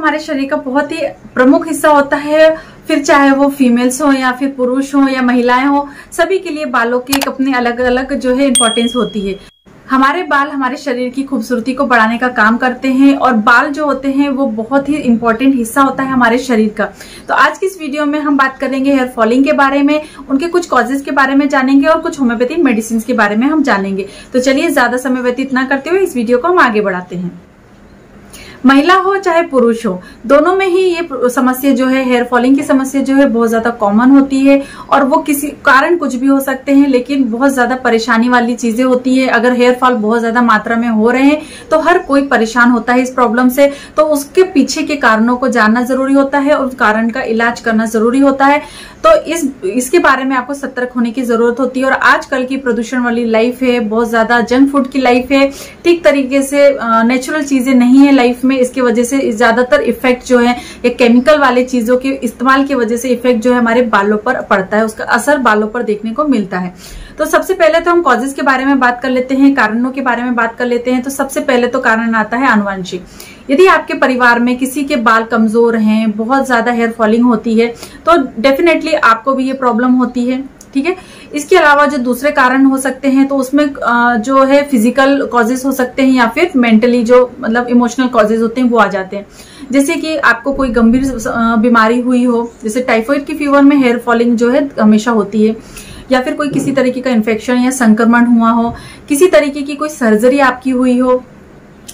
हमारे शरीर का बहुत ही प्रमुख हिस्सा होता है। फिर चाहे वो फीमेल्स हो या फिर पुरुष हो या महिलाएं हो, सभी के लिए बालों की एक अपनी अलग अलग जो है इंपॉर्टेंस होती है। हमारे बाल हमारे शरीर की खूबसूरती को बढ़ाने का काम करते हैं और बाल जो होते हैं वो बहुत ही इंपॉर्टेंट हिस्सा होता है हमारे शरीर का। तो आज की इस वीडियो में हम बात करेंगे हेयर फॉलिंग के बारे में, उनके कुछ कॉजेज के बारे में जानेंगे और कुछ होम्योपैथिक मेडिसिन के बारे में हम जानेंगे। तो चलिए ज्यादा समय व्यतीत न करते हुए इस वीडियो को हम आगे बढ़ाते हैं। महिला हो चाहे पुरुष हो, दोनों में ही ये समस्या जो है, हेयर फॉलिंग की समस्या जो है बहुत ज्यादा कॉमन होती है और वो किसी कारण कुछ भी हो सकते हैं, लेकिन बहुत ज्यादा परेशानी वाली चीजें होती है। अगर हेयर फॉल बहुत ज्यादा मात्रा में हो रहे हैं तो हर कोई परेशान होता है इस प्रॉब्लम से, तो उसके पीछे के कारणों को जानना जरूरी होता है और उस कारण का इलाज करना जरूरी होता है। तो इसके बारे में आपको सतर्क होने की जरूरत होती है। और आजकल की प्रदूषण वाली लाइफ है, बहुत ज्यादा जंक फूड की लाइफ है, ठीक तरीके से नेचुरल चीजें नहीं है लाइफ में। इसकी वजह से ज्यादातर इफेक्ट जो है ये केमिकल वाले चीजों के इस्तेमाल की वजह से इफेक्ट जो है हमारे बालों पर पड़ता है, उसका असर बालों पर देखने को मिलता है। तो सबसे पहले तो हम कॉजेज के बारे में बात कर लेते हैं, कारणों के बारे में बात कर लेते हैं। तो सबसे पहले तो कारण आता है आनुवंशिक। यदि आपके परिवार में किसी के बाल कमजोर हैं, बहुत ज्यादा हेयर फॉलिंग होती है, तो डेफिनेटली आपको भी ये प्रॉब्लम होती है। ठीक है। इसके अलावा जो दूसरे कारण हो सकते हैं तो उसमें जो है फिजिकल कॉजेज हो सकते हैं या फिर मेंटली जो मतलब इमोशनल कॉजेज होते हैं वो आ जाते हैं। जैसे कि आपको कोई गंभीर बीमारी हुई हो, जैसे टाइफाइड की फीवर में हेयर फॉलिंग जो है हमेशा होती है, या फिर कोई किसी तरीके का इन्फेक्शन या संक्रमण हुआ हो, किसी तरीके की कोई सर्जरी आपकी हुई हो,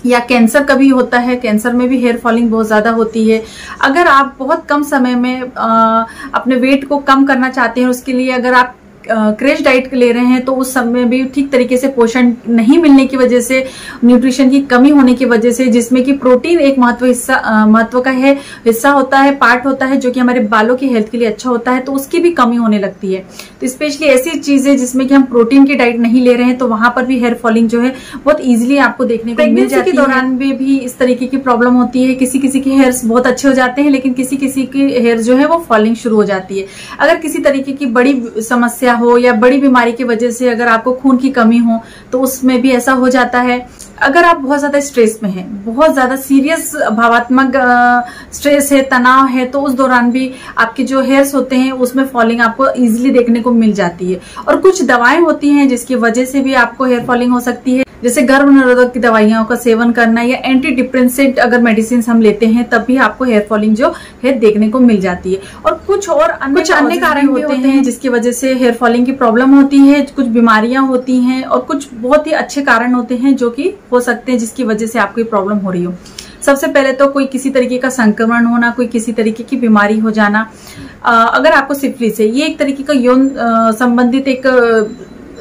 या कैंसर कभी होता है, कैंसर में भी हेयर फॉलिंग बहुत ज्यादा होती है। अगर आप बहुत कम समय में अपने वेट को कम करना चाहते हैं, उसके लिए अगर आप क्रैश डाइट ले रहे हैं तो उस समय भी ठीक तरीके से पोषण नहीं मिलने की वजह से, न्यूट्रिशन की कमी होने की वजह से, जिसमें कि प्रोटीन एक महत्व का है हिस्सा होता है, पार्ट होता है जो कि हमारे बालों की हेल्थ के लिए अच्छा होता है, तो उसकी भी कमी होने लगती है। तो स्पेशली ऐसी चीजें जिसमें कि हम प्रोटीन की डाइट नहीं ले रहे हैं तो वहां पर भी हेयर फॉलिंग जो है बहुत इजीली आपको देखने को मिल जाती है। के दौरान भी इस तरीके की प्रॉब्लम होती है। किसी किसी के हेयर्स बहुत अच्छे हो जाते हैं, लेकिन किसी किसी की हेयर जो है वो फॉलिंग शुरू हो जाती है। अगर किसी तरीके की बड़ी समस्या हो या बड़ी बीमारी की वजह से अगर आपको खून की कमी हो तो उसमें भी ऐसा हो जाता है। अगर आप बहुत ज्यादा स्ट्रेस में हैं, बहुत ज्यादा सीरियस भावात्मक स्ट्रेस है, तनाव है, तो उस दौरान भी आपके जो हेयर्स होते हैं उसमें फॉलिंग आपको इजीली देखने को मिल जाती है। और कुछ दवाएं होती हैं जिसकी वजह से भी आपको हेयर फॉलिंग हो सकती है, जैसे गर्भ निरोधक की दवाइयों का सेवन करना या एंटी डिप्रेसेंट अगर मेडिसिन हम लेते हैं तब भी आपको हेयर फॉलिंग जो है देखने को मिल जाती है। और कुछ अन्य कारण होते हैं जिसकी वजह से हेयर फॉलिंग की प्रॉब्लम होती है। कुछ बीमारियां होती हैं और कुछ बहुत ही अच्छे कारण होते हैं जो कि हो सकते हैं जिसकी वजह से आपको ये प्रॉब्लम हो रही हो। सबसे पहले तो कोई किसी तरीके का संक्रमण होना, कोई किसी तरीके की बीमारी हो जाना। अगर आपको सिफिलिस है, ये एक तरीके का यौन संबंधित एक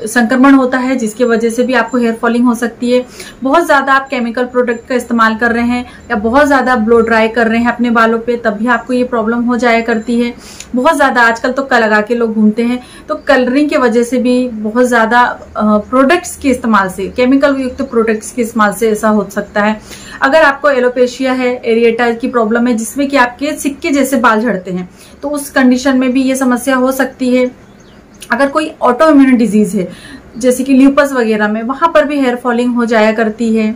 संक्रमण होता है जिसकी वजह से भी आपको हेयर फॉलिंग हो सकती है। बहुत ज्यादा आप केमिकल प्रोडक्ट का इस्तेमाल कर रहे हैं या बहुत ज्यादा ब्लो ड्राई कर रहे हैं अपने बालों पे, तब भी आपको ये प्रॉब्लम हो जाया करती है। बहुत ज्यादा आजकल तो कलर लगा के लोग घूमते हैं, तो कलरिंग की वजह से भी बहुत ज्यादा प्रोडक्ट्स के इस्तेमाल से, केमिकल युक्त प्रोडक्ट्स के इस्तेमाल से ऐसा हो सकता है। अगर आपको एलोपेशिया है, एरिएटा की प्रॉब्लम है जिसमें कि आपके सिक्के जैसे बाल झड़ते हैं, तो उस कंडीशन में भी ये समस्या हो सकती है। अगर कोई ऑटो इम्यून डिजीज है जैसे कि ल्यूपस वगैरह में, वहां पर भी हेयर फॉलिंग हो जाया करती है।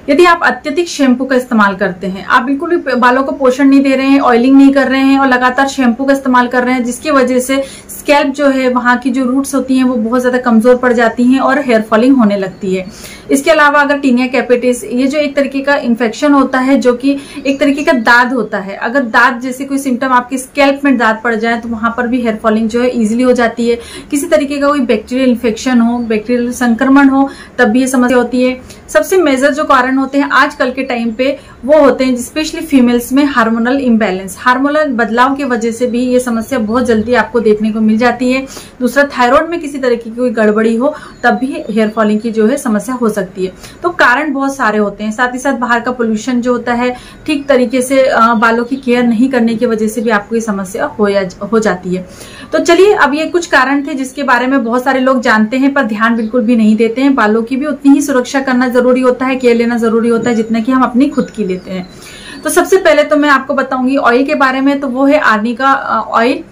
यदि आप अत्यधिक शैम्पू का इस्तेमाल करते हैं, आप बिल्कुल भी बालों को पोषण नहीं दे रहे हैं, ऑयलिंग नहीं कर रहे हैं और लगातार शैम्पू का इस्तेमाल कर रहे हैं, जिसकी वजह से स्कैल्प जो है, वहां की जो रूट्स होती हैं वो बहुत ज्यादा कमजोर पड़ जाती हैं और हेयर फॉलिंग होने लगती है। इसके अलावा अगर टीनिया कैपिटिस, ये जो एक तरीके का इन्फेक्शन होता है जो कि एक तरीके का दाद होता है, अगर दाद जैसे कोई सिम्टम आपके स्कैल्प में दाद पड़ जाए तो वहां पर भी हेयर फॉलिंग जो है इजिली हो जाती है। किसी तरीके का कोई बैक्टीरियल इन्फेक्शन हो, बैक्टीरियल संक्रमण हो, तब भी ये समस्या होती है। सबसे मेजर जो कारण होते हैं आजकल के टाइम पे वो होते हैं स्पेशली फीमेल्स में हार्मोनल इम्बैलेंस, हार्मोनल बदलाव की वजह से भी ये समस्या बहुत जल्दी आपको देखने को मिल जाती है। दूसरा, थायराइड में किसी तरह की कोई गड़बड़ी हो तब भी हेयर फॉलिंग की जो है समस्या हो सकती है। तो कारण बहुत सारे होते हैं। साथ ही साथ बाहर का पोल्यूशन जो होता है, ठीक तरीके से बालों की केयर नहीं करने की वजह से भी आपको ये समस्या हो जाती है। तो चलिए, अब ये कुछ कारण थे जिसके बारे में बहुत सारे लोग जानते हैं पर ध्यान बिल्कुल भी नहीं देते हैं। बालों की भी उतनी ही सुरक्षा करना जरूरी होता है, केयर लेना जरूरी होता है जितना कि हम अपनी खुद की लेते हैं। तो सबसे पहले तो मैं आपको बताऊंगी ऑयल के बारे में, तो वो है आर्नी का ऑयल।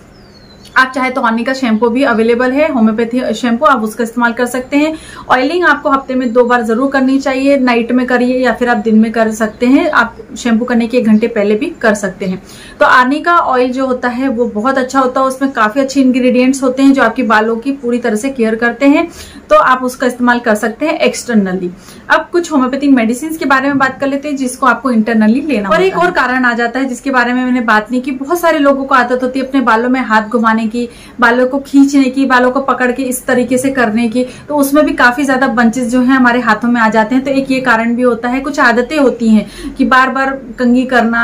आप चाहे तो आर्निका शैम्पू भी अवेलेबल है, होम्योपैथी शैम्पू, आप उसका इस्तेमाल कर सकते हैं। ऑयलिंग आपको हफ्ते में 2 बार जरूर करनी चाहिए, नाइट में करिए या फिर आप दिन में कर सकते हैं। आप शैम्पू करने के 1 घंटे पहले भी कर सकते हैं। तो आर्निका ऑयल जो होता है वो बहुत अच्छा होता है, उसमें काफी अच्छे इंग्रेडिएंट्स होते हैं जो आपके बालों की पूरी तरह से केयर करते हैं, तो आप उसका इस्तेमाल कर सकते हैं एक्सटर्नली। अब कुछ होम्योपैथिक मेडिसिन के बारे में बात कर लेते हैं जिसको आपको इंटरनली लेना और एक और कारण आ जाता है जिसके बारे में मैंने बात नहीं की। बहुत सारे लोगों को आदत होती है अपने बालों में हाथ घुमाने की, बालों को खींचने की, बालों को पकड़ के इस तरीके से करने की, तो उसमें भी काफी ज्यादा बंचेस जो है हमारे हाथों में आ जाते हैं। तो एक ये कारण भी होता है। कुछ आदतें होती हैं कि बार बार कंघी करना,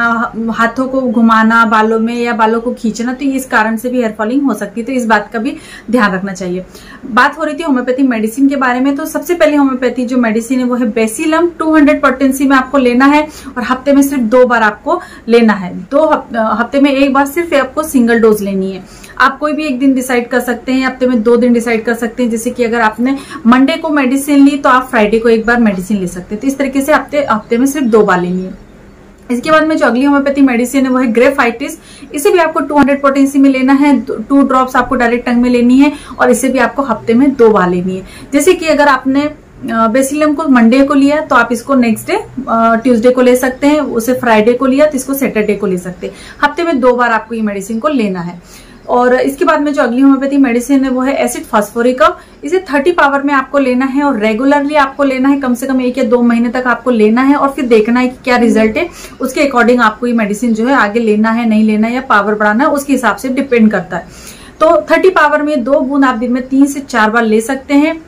हाथों को घुमाना बालों में या बालों को खींचना, तो इस कारण से भी हेयर फॉलिंग हो सकती है। तो इस बात का भी ध्यान रखना चाहिए। बात हो रही थी होम्योपैथी मेडिसिन के बारे में, तो सबसे पहले होम्योपैथी जो मेडिसिन है वो है बेसिलम 200 पोटेंसी में आपको लेना है और हफ्ते में सिर्फ 2 बार आपको लेना है। हफ्ते में 1 बार सिर्फ आपको सिंगल डोज लेनी है। आप कोई भी एक दिन डिसाइड कर सकते हैं, हफ्ते में 2 दिन डिसाइड कर सकते हैं। जैसे कि अगर आपने मंडे को मेडिसिन ली तो आप फ्राइडे को 1 बार मेडिसिन ले सकते हैं। तो इस तरीके से हफ्ते में सिर्फ 2 बार लेनी है। इसके बाद में जो अगली होम्योपैथी मेडिसिन है वो है ग्रेफाइटिस। इसे भी आपको 200 पोटेंसी में लेना है, 2 ड्रॉप्स आपको डायरेक्ट टंग में लेनी है और इसे भी आपको हफ्ते में 2 बार लेनी है। जैसे कि अगर आपने बेसिलम को मंडे को लिया तो आप इसको नेक्स्ट डे ट्यूसडे को ले सकते हैं, उसे फ्राइडे को लिया तो इसको सैटरडे को ले सकते हैं। हफ्ते में 2 बार आपको ये मेडिसिन को लेना है। और इसके बाद में जो अगली होम्योपैथी मेडिसिन है वो है एसिड फास्फोरिकम। इसे 30 पावर में आपको लेना है और रेगुलरली आपको लेना है, कम से कम 1 या 2 महीने तक आपको लेना है और फिर देखना है कि क्या रिजल्ट है। उसके अकॉर्डिंग आपको ये मेडिसिन जो है आगे लेना है, नहीं लेना है या पावर बढ़ाना है, उसके हिसाब से डिपेंड करता है। तो 30 पावर में 2 बूंद आप दिन में 3 से 4 बार ले सकते हैं।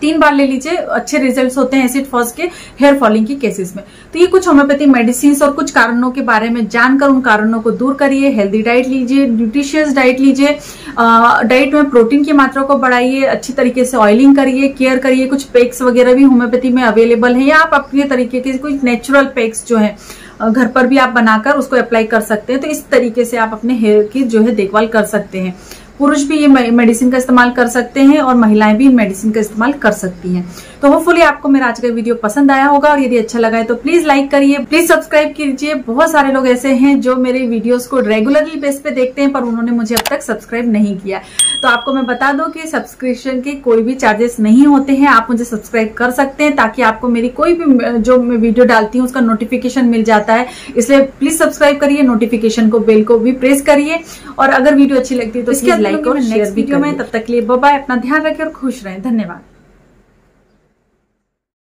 3 बार ले लीजिए, अच्छे रिजल्ट्स होते हैं एसिड फॉस के हेयर फॉलिंग की केसेस में। तो ये कुछ होम्योपैथी मेडिसिन और कुछ कारणों के बारे में जानकर उन कारणों को दूर करिए। हेल्दी डाइट लीजिए, न्यूट्रिशियस डाइट लीजिए, डाइट में प्रोटीन की मात्रा को बढ़ाइए, अच्छी तरीके से ऑयलिंग करिए, केयर करिए। कुछ पैक्स वगैरह भी होम्योपैथी में अवेलेबल है या आप अपने तरीके के कुछ नेचुरल पैक्स जो है घर पर भी आप बनाकर उसको अप्लाई कर सकते हैं। तो इस तरीके से आप अपने हेयर की जो है देखभाल कर सकते हैं। पुरुष भी ये मेडिसिन का इस्तेमाल कर सकते हैं और महिलाएं भी मेडिसिन का इस्तेमाल कर सकती हैं। तो होपफुली आपको मेरा आज का वीडियो पसंद आया होगा और यदि अच्छा लगा है तो प्लीज लाइक करिए, प्लीज सब्सक्राइब कीजिए। बहुत सारे लोग ऐसे हैं जो मेरे वीडियोस को रेगुलरली बेस पे देखते हैं पर उन्होंने मुझे अब तक सब्सक्राइब नहीं किया। तो आपको मैं बता दूं कि सब्सक्रिप्शन के कोई भी चार्जेस नहीं होते हैं, आप मुझे सब्सक्राइब कर सकते हैं ताकि आपको मेरी कोई भी जो मैं वीडियो डालती हूँ उसका नोटिफिकेशन मिल जाता है। इसलिए प्लीज सब्सक्राइब करिए, नोटिफिकेशन को बेल को भी प्रेस करिए और अगर वीडियो अच्छी लगती है तो इसके लाइक और नेक्स्ट वीडियो में। तब तक के लिए बाय बाय, अपना ध्यान रखें और खुश रहें। धन्यवाद।